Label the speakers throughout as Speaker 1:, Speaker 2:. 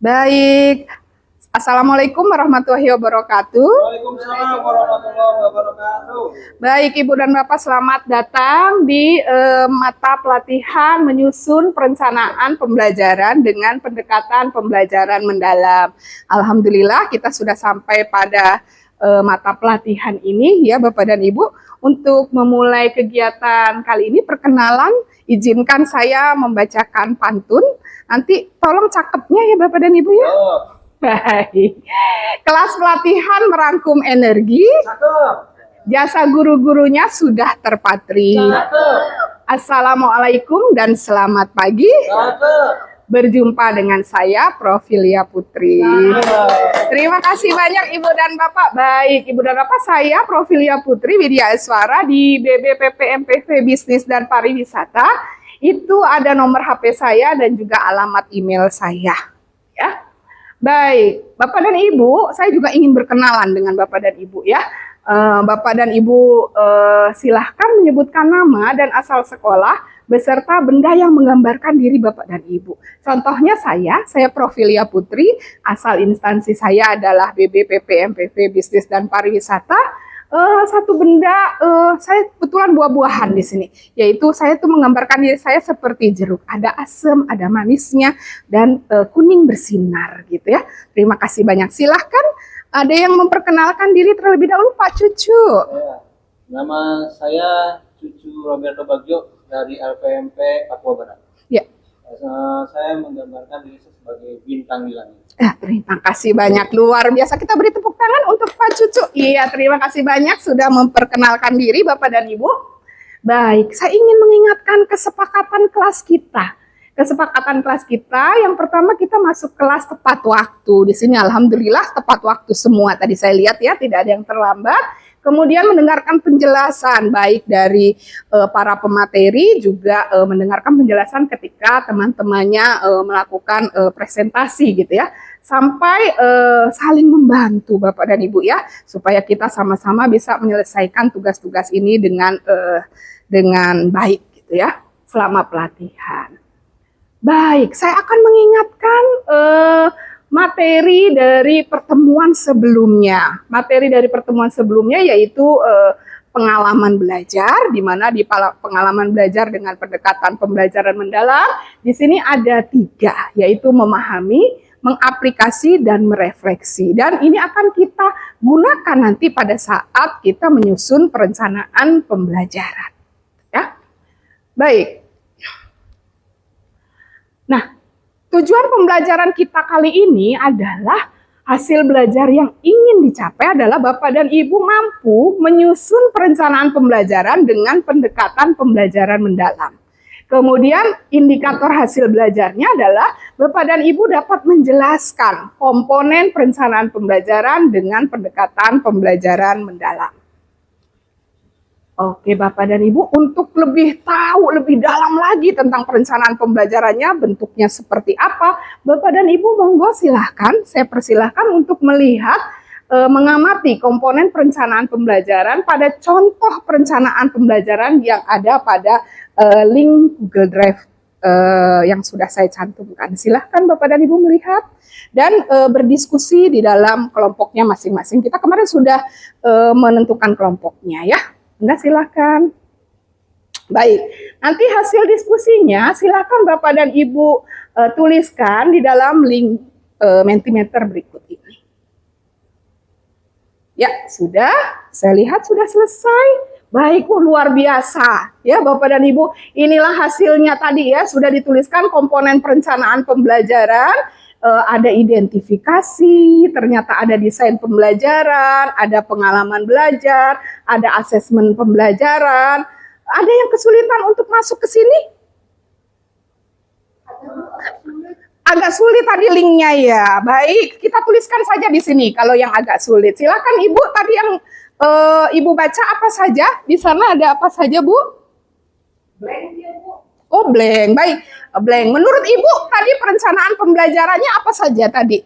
Speaker 1: Baik. Assalamualaikum warahmatullahi wabarakatuh.
Speaker 2: Waalaikumsalam warahmatullahi wabarakatuh.
Speaker 1: Baik, Ibu dan Bapak, selamat datang di mata pelatihan menyusun perencanaan pembelajaran dengan pendekatan pembelajaran mendalam. Alhamdulillah kita sudah sampai pada mata pelatihan ini ya Bapak dan Ibu. Untuk memulai kegiatan kali ini, perkenalan, izinkan saya membacakan pantun. Nanti tolong cakepnya ya Bapak dan Ibu ya. Baik. Kelas pelatihan merangkum energi.
Speaker 2: Cakep.
Speaker 1: Jasa guru-gurunya sudah terpatri.
Speaker 2: Cakep.
Speaker 1: Assalamualaikum dan selamat pagi.
Speaker 2: Cakep.
Speaker 1: Berjumpa dengan saya, Profilia Putri. Terima kasih banyak Ibu dan Bapak. Baik, Ibu dan Bapak, saya Profilia Putri Widya Eswara di BBPP MPV Bisnis dan Pariwisata. Itu ada nomor HP saya dan juga alamat email saya. Ya. Baik, Bapak dan Ibu, saya juga ingin berkenalan dengan Bapak dan Ibu ya. Bapak dan Ibu silahkan menyebutkan nama dan asal sekolah beserta benda yang menggambarkan diri Bapak dan Ibu. Contohnya saya Profilia Putri, asal instansi saya adalah BBPP MPV Bisnis dan Pariwisata. Satu benda, saya kebetulan buah-buahan di sini, yaitu saya tuh menggambarkan diri saya seperti jeruk, ada asam, ada manisnya, dan kuning bersinar gitu ya. Terima kasih banyak. Silahkan ada yang memperkenalkan diri terlebih dahulu, Pak Cucu.
Speaker 2: Ya. Nama saya Cucu Roberto Bagio dari LPMP Papua Barat.
Speaker 1: Ya.
Speaker 2: Saya menggambarkan diri sebagai bintang di langit.
Speaker 1: Terima kasih banyak, luar biasa. Kita beri tepuk tangan untuk Pak Cucu. Iya, terima kasih banyak sudah memperkenalkan diri Bapak dan Ibu. Baik, saya ingin mengingatkan kesepakatan kelas kita. Kesepakatan kelas kita, yang pertama kita masuk kelas tepat waktu. Di sini alhamdulillah tepat waktu semua. Tadi saya lihat ya, tidak ada yang terlambat. Kemudian mendengarkan penjelasan baik dari para pemateri, juga mendengarkan penjelasan ketika teman-temannya melakukan presentasi gitu ya. Sampai saling membantu Bapak dan Ibu ya, supaya kita sama-sama bisa menyelesaikan tugas-tugas ini dengan baik gitu ya, selama pelatihan. Baik, saya akan mengingatkan materi dari pertemuan sebelumnya. Materi dari pertemuan sebelumnya yaitu pengalaman belajar, di mana di pengalaman belajar dengan pendekatan pembelajaran mendalam, di sini ada 3, yaitu memahami, mengaplikasi, dan merefleksi. Dan ini akan kita gunakan nanti pada saat kita menyusun perencanaan pembelajaran. Ya, baik. Nah, tujuan pembelajaran kita kali ini adalah hasil belajar yang ingin dicapai adalah Bapak dan Ibu mampu menyusun perencanaan pembelajaran dengan pendekatan pembelajaran mendalam. Kemudian indikator hasil belajarnya adalah Bapak dan Ibu dapat menjelaskan komponen perencanaan pembelajaran dengan pendekatan pembelajaran mendalam. Oke Bapak dan Ibu, untuk lebih tahu lebih dalam lagi tentang perencanaan pembelajarannya, bentuknya seperti apa, Bapak dan Ibu monggo silahkan, saya persilahkan untuk melihat, mengamati komponen perencanaan pembelajaran pada contoh perencanaan pembelajaran yang ada pada link Google Drive yang sudah saya cantumkan. Silahkan Bapak dan Ibu melihat dan berdiskusi di dalam kelompoknya masing-masing. Kita kemarin sudah menentukan kelompoknya ya. Enggak, silahkan. Baik, nanti hasil diskusinya silahkan Bapak dan Ibu tuliskan di dalam link Mentimeter berikut ini. Ya, sudah. Saya lihat sudah selesai. Baik, luar biasa. Ya, Bapak dan Ibu, inilah hasilnya tadi ya, sudah dituliskan komponen perencanaan pembelajaran. Ada identifikasi, ternyata ada desain pembelajaran, ada pengalaman belajar, ada asesmen pembelajaran. Ada yang kesulitan untuk masuk ke sini? Agak sulit tadi linknya ya. Baik, kita tuliskan saja di sini kalau yang agak sulit. Silakan Ibu, tadi yang Ibu baca apa saja? Di sana ada apa saja, Bu? Blank ya, Bu. Oh, blank. Baik, blank. Menurut Ibu tadi perencanaan pembelajarannya apa saja tadi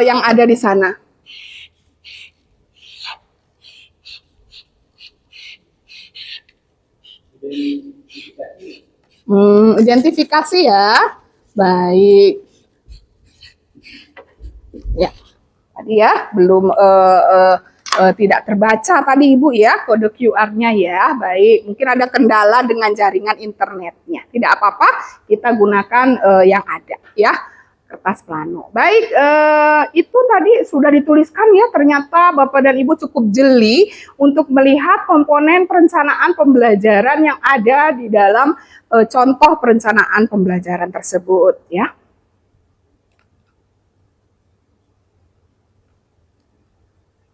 Speaker 1: yang ada di sana? Identifikasi ya. Baik. Tadi ya, belum tidak terbaca tadi Ibu ya, kode QR-nya ya. Baik, mungkin ada kendala dengan jaringan internetnya. Tidak apa-apa, kita gunakan yang ada ya, kertas plano. Baik, itu tadi sudah dituliskan ya, ternyata Bapak dan Ibu cukup jeli untuk melihat komponen perencanaan pembelajaran yang ada di dalam contoh perencanaan pembelajaran tersebut ya.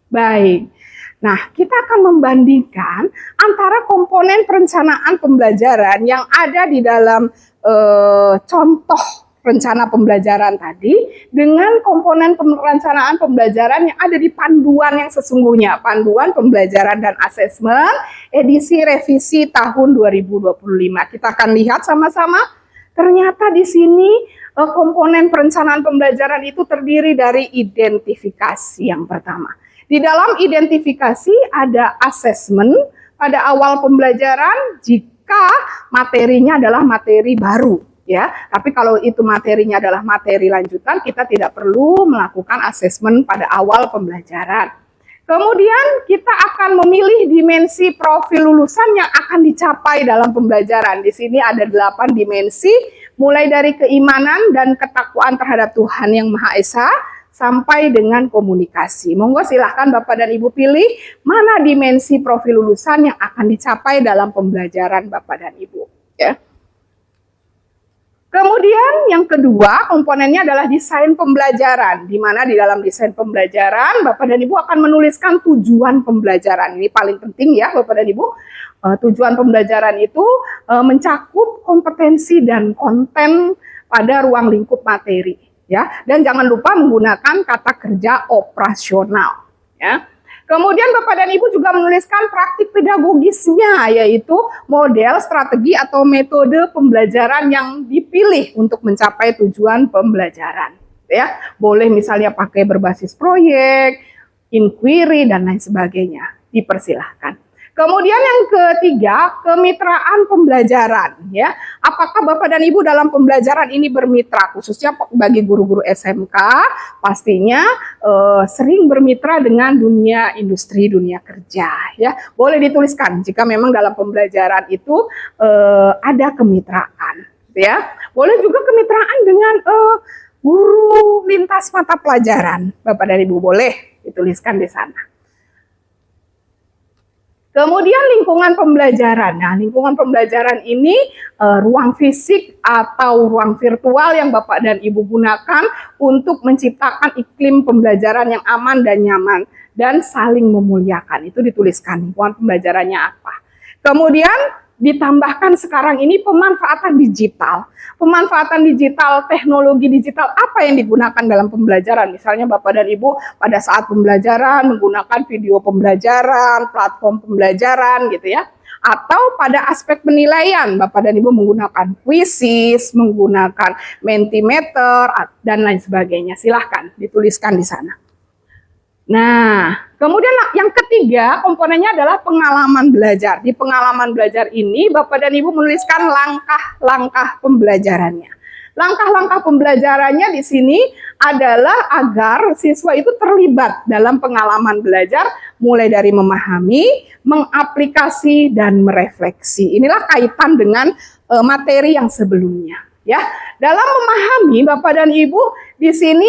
Speaker 1: Baik, nah kita akan membandingkan antara komponen perencanaan pembelajaran yang ada di dalam contoh rencana pembelajaran tadi dengan komponen perencanaan pembelajaran yang ada di panduan yang sesungguhnya, panduan pembelajaran dan asesmen edisi revisi tahun 2025. Kita akan lihat sama-sama, ternyata di sini komponen perencanaan pembelajaran itu terdiri dari identifikasi yang pertama. Di dalam identifikasi ada asesmen pada awal pembelajaran jika materinya adalah materi baru ya. Tapi kalau itu materinya adalah materi lanjutan, kita tidak perlu melakukan asesmen pada awal pembelajaran. Kemudian kita akan memilih dimensi profil lulusan yang akan dicapai dalam pembelajaran. Di sini ada 8 dimensi, mulai dari keimanan dan ketakwaan terhadap Tuhan Yang Maha Esa, sampai dengan komunikasi. Monggo silahkan Bapak dan Ibu pilih mana dimensi profil lulusan yang akan dicapai dalam pembelajaran Bapak dan Ibu. Ya. Kemudian yang kedua komponennya adalah desain pembelajaran, di mana di dalam desain pembelajaran Bapak dan Ibu akan menuliskan tujuan pembelajaran. Ini paling penting ya Bapak dan Ibu. Tujuan pembelajaran itu mencakup kompetensi dan konten pada ruang lingkup materi. Ya, dan jangan lupa menggunakan kata kerja operasional ya. Kemudian Bapak dan Ibu juga menuliskan praktik pedagogisnya, yaitu model, strategi atau metode pembelajaran yang dipilih untuk mencapai tujuan pembelajaran ya. Boleh misalnya pakai berbasis proyek, inquiry dan lain sebagainya. Dipersilahkan. Kemudian yang ketiga, kemitraan pembelajaran ya. Apakah Bapak dan Ibu dalam pembelajaran ini bermitra, khususnya bagi guru-guru SMK, pastinya sering bermitra dengan dunia industri, dunia kerja ya. Boleh dituliskan jika memang dalam pembelajaran itu ada kemitraan ya. Boleh juga kemitraan dengan guru lintas mata pelajaran. Bapak dan Ibu boleh dituliskan di sana. Kemudian lingkungan pembelajaran. Nah, lingkungan pembelajaran ini ruang fisik atau ruang virtual yang Bapak dan Ibu gunakan untuk menciptakan iklim pembelajaran yang aman dan nyaman dan saling memuliakan. Itu dituliskan lingkungan pembelajarannya apa. Kemudian ditambahkan sekarang ini pemanfaatan digital. Pemanfaatan digital, teknologi digital apa yang digunakan dalam pembelajaran? Misalnya Bapak dan Ibu pada saat pembelajaran menggunakan video pembelajaran, platform pembelajaran gitu ya. Atau pada aspek penilaian, Bapak dan Ibu menggunakan quizzes, menggunakan Mentimeter, dan lain sebagainya. Silahkan dituliskan di sana. Nah, kemudian yang ketiga komponennya adalah pengalaman belajar. Di pengalaman belajar ini Bapak dan Ibu menuliskan langkah-langkah pembelajarannya. Langkah-langkah pembelajarannya di sini adalah agar siswa itu terlibat dalam pengalaman belajar mulai dari memahami, mengaplikasi, dan merefleksi. Inilah kaitan dengan materi yang sebelumnya. Ya, dalam memahami Bapak dan Ibu di sini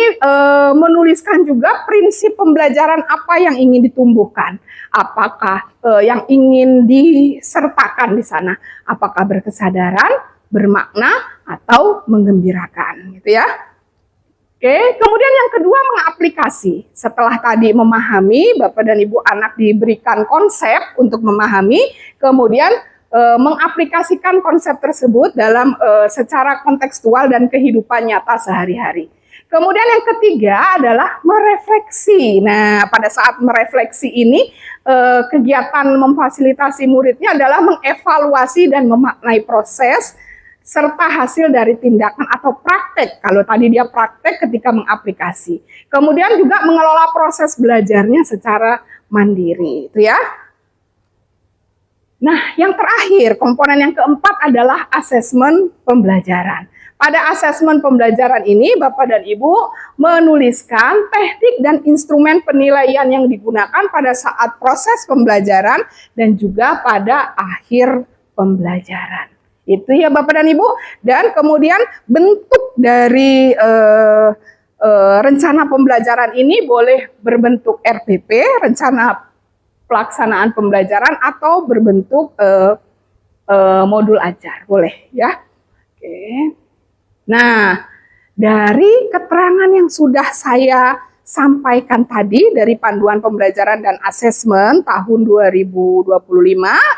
Speaker 1: menuliskan juga prinsip pembelajaran apa yang ingin ditumbuhkan, apakah yang ingin disertakan di sana, apakah berkesadaran, bermakna atau menggembirakan, gitu ya. Oke, kemudian yang kedua mengaplikasi. Setelah tadi memahami, Bapak dan Ibu anak diberikan konsep untuk memahami, kemudian mengaplikasikan konsep tersebut dalam secara kontekstual dan kehidupan nyata sehari-hari. Kemudian yang ketiga adalah merefleksi. Nah, pada saat merefleksi ini kegiatan memfasilitasi muridnya adalah mengevaluasi dan memaknai proses serta hasil dari tindakan atau praktek. Kalau tadi dia praktek ketika mengaplikasi. Kemudian juga mengelola proses belajarnya secara mandiri, itu ya. Nah, yang terakhir, komponen yang keempat adalah asesmen pembelajaran. Pada asesmen pembelajaran ini, Bapak dan Ibu menuliskan teknik dan instrumen penilaian yang digunakan pada saat proses pembelajaran dan juga pada akhir pembelajaran. Itu ya Bapak dan Ibu. Dan kemudian bentuk dari rencana pembelajaran ini boleh berbentuk RPP, rencana pelaksanaan pembelajaran, atau berbentuk modul ajar, boleh ya. Oke. Nah, dari keterangan yang sudah saya sampaikan tadi dari panduan pembelajaran dan asesmen tahun 2025,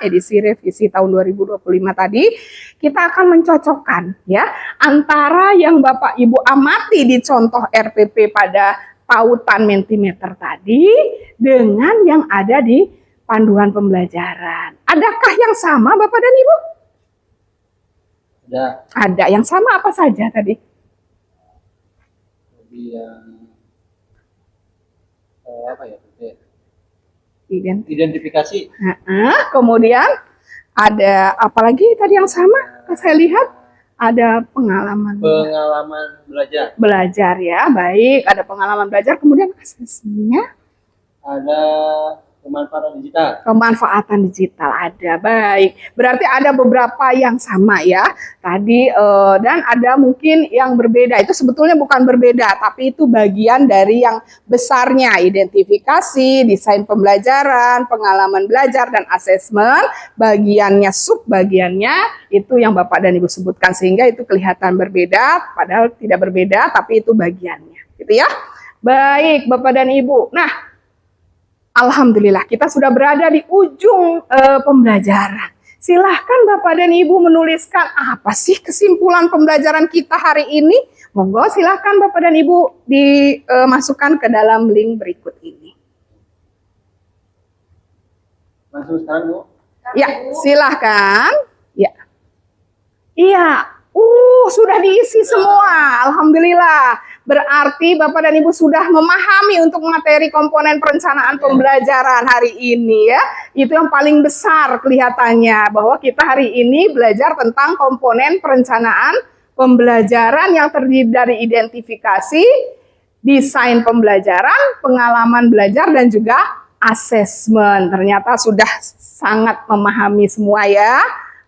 Speaker 1: edisi revisi tahun 2025 tadi, kita akan mencocokkan ya antara yang Bapak Ibu amati di contoh RPP pada pautan Mentimeter tadi dengan yang ada di panduan pembelajaran. Adakah yang sama Bapak dan Ibu? Ada yang sama apa saja tadi?
Speaker 2: Jadi yang apa ya?
Speaker 1: Identifikasi. Kemudian ada apa lagi tadi yang sama? Saya lihat ada pengalaman
Speaker 2: belajar.
Speaker 1: Belajar ya, baik. Ada pengalaman belajar. Kemudian asesmennya
Speaker 2: ada
Speaker 1: pemanfaatan digital ada, baik. Berarti ada beberapa yang sama ya tadi, dan ada mungkin yang berbeda. Itu sebetulnya bukan berbeda, tapi itu bagian dari yang besarnya: identifikasi, desain pembelajaran, pengalaman belajar, dan asesmen. Bagiannya, subbagiannya itu yang Bapak dan Ibu sebutkan, sehingga itu kelihatan berbeda, padahal tidak berbeda, tapi itu bagiannya, gitu ya. Baik Bapak dan Ibu. Nah, alhamdulillah kita sudah berada di ujung pembelajaran. Silahkan Bapak dan Ibu menuliskan apa sih kesimpulan pembelajaran kita hari ini. Monggo silahkan Bapak dan Ibu dimasukkan ke dalam link berikut ini.
Speaker 2: Langsung sekarang Bu?
Speaker 1: Ya, silahkan. Ya. Iya. Sudah diisi semua. Alhamdulillah. Berarti Bapak dan Ibu sudah memahami untuk materi komponen perencanaan pembelajaran hari ini ya. Itu yang paling besar kelihatannya, bahwa kita hari ini belajar tentang komponen perencanaan pembelajaran yang terdiri dari identifikasi, desain pembelajaran, pengalaman belajar, dan juga asesmen. Ternyata sudah sangat memahami semua ya.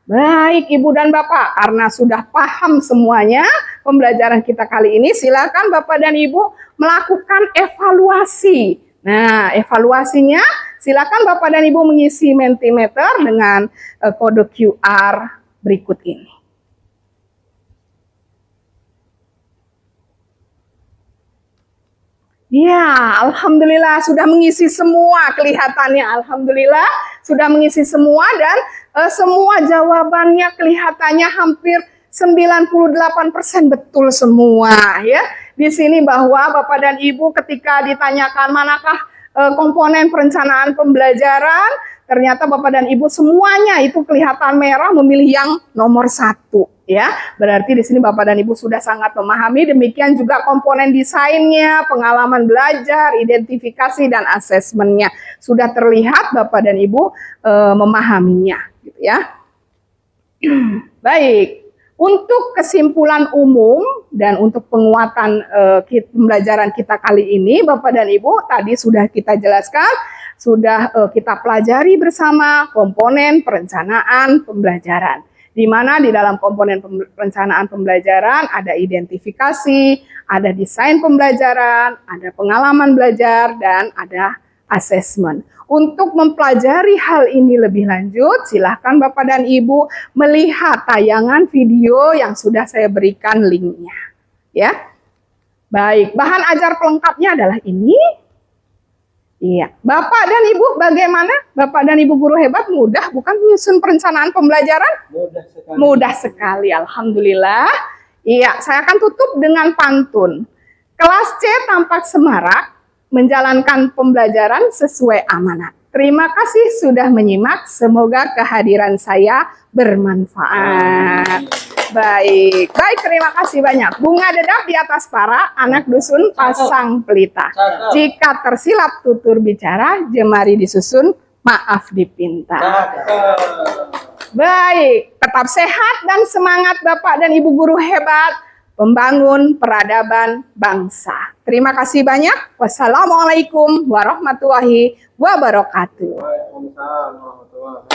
Speaker 1: Baik Ibu dan Bapak, karena sudah paham semuanya pembelajaran kita kali ini, silakan Bapak dan Ibu melakukan evaluasi. Nah, evaluasinya silakan Bapak dan Ibu mengisi Mentimeter dengan kode QR berikut ini. Ya, alhamdulillah sudah mengisi semua, kelihatannya alhamdulillah sudah mengisi semua, dan semua jawabannya kelihatannya hampir 98% betul semua ya. Di sini bahwa Bapak dan Ibu ketika ditanyakan manakah komponen perencanaan pembelajaran, ternyata Bapak dan Ibu semuanya itu kelihatan merah memilih yang nomor 1 ya. Berarti di sini Bapak dan Ibu sudah sangat memahami. Demikian juga komponen desainnya, pengalaman belajar, identifikasi, dan asesmennya. Sudah terlihat Bapak dan Ibu memahaminya gitu ya. Baik. Untuk kesimpulan umum dan untuk penguatan pembelajaran kita kali ini, Bapak dan Ibu, tadi sudah kita jelaskan, sudah kita pelajari bersama komponen perencanaan pembelajaran. Di mana di dalam komponen perencanaan pembelajaran ada identifikasi, ada desain pembelajaran, ada pengalaman belajar, dan ada asesmen. Untuk mempelajari hal ini lebih lanjut, silahkan Bapak dan Ibu melihat tayangan video yang sudah saya berikan linknya. Ya, baik. Bahan ajar pelengkapnya adalah ini. Iya, Bapak dan Ibu bagaimana? Bapak dan Ibu guru hebat, mudah bukan menyusun perencanaan pembelajaran?
Speaker 2: Mudah sekali.
Speaker 1: Mudah sekali, alhamdulillah. Iya, saya akan tutup dengan pantun. Kelas C tampak semarak, menjalankan pembelajaran sesuai amanat. Terima kasih sudah menyimak. Semoga kehadiran saya bermanfaat. Baik, terima kasih banyak. Bunga dedap di atas para, anak dusun pasang pelita. Jika tersilap tutur bicara, jemari disusun, maaf dipinta. Baik, tetap sehat dan semangat Bapak dan Ibu guru hebat, pembangun peradaban bangsa. Terima kasih banyak. Wassalamualaikum warahmatullahi wabarakatuh.
Speaker 2: Waalaikumsalam warahmatullahi wabarakatuh.